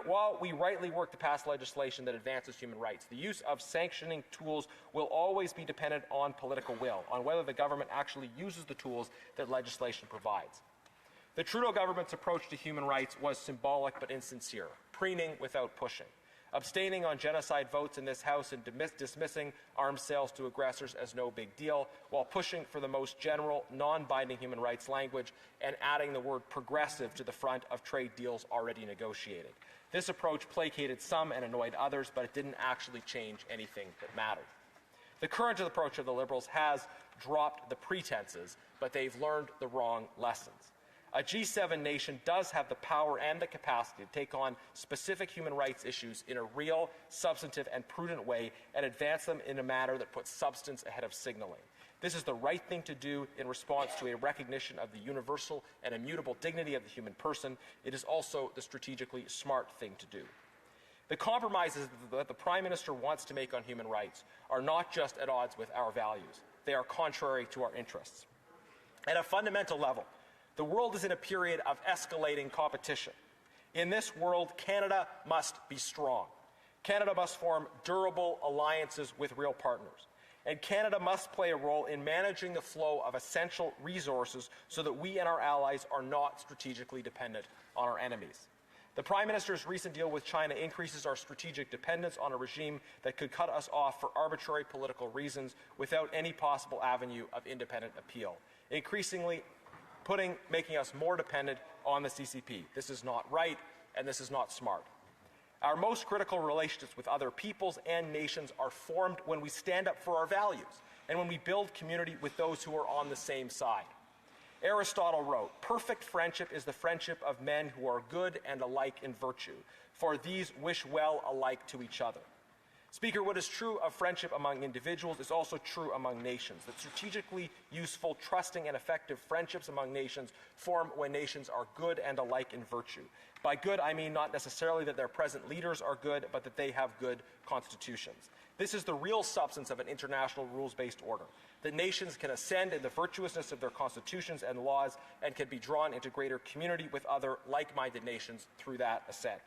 while we rightly work to pass legislation that advances human rights, the use of sanctioning tools will always be dependent on political will, on whether the government actually uses the tools that legislation provides. The Trudeau government's approach to human rights was symbolic but insincere, preening without pushing, abstaining on genocide votes in this House and dismissing arms sales to aggressors as no big deal, while pushing for the most general, non-binding human rights language and adding the word progressive to the front of trade deals already negotiated. This approach placated some and annoyed others, but it didn't actually change anything that mattered. The current approach of the Liberals has dropped the pretenses, but they've learned the wrong lessons. A G7 nation does have the power and the capacity to take on specific human rights issues in a real, substantive, and prudent way and advance them in a manner that puts substance ahead of signaling. This is the right thing to do in response to a recognition of the universal and immutable dignity of the human person. It is also the strategically smart thing to do. The compromises that the Prime Minister wants to make on human rights are not just at odds with our values. They are contrary to our interests. At a fundamental level, the world is in a period of escalating competition. In this world, Canada must be strong. Canada must form durable alliances with real partners. And Canada must play a role in managing the flow of essential resources so that we and our allies are not strategically dependent on our enemies. The Prime Minister's recent deal with China increases our strategic dependence on a regime that could cut us off for arbitrary political reasons without any possible avenue of independent appeal, increasingly making us more dependent on the CCP. This is not right, and this is not smart. Our most critical relationships with other peoples and nations are formed when we stand up for our values and when we build community with those who are on the same side. Aristotle wrote, "Perfect friendship is the friendship of men who are good and alike in virtue, for these wish well alike to each other." Speaker, what is true of friendship among individuals is also true among nations, that strategically useful, trusting, and effective friendships among nations form when nations are good and alike in virtue. By good, I mean not necessarily that their present leaders are good, but that they have good constitutions. This is the real substance of an international rules-based order, that nations can ascend in the virtuousness of their constitutions and laws and can be drawn into greater community with other like-minded nations through that ascent.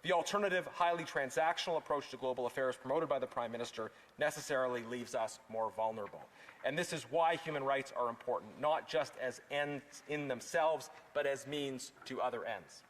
The alternative, highly transactional approach to global affairs promoted by the Prime Minister necessarily leaves us more vulnerable. And this is why human rights are important, not just as ends in themselves, but as means to other ends.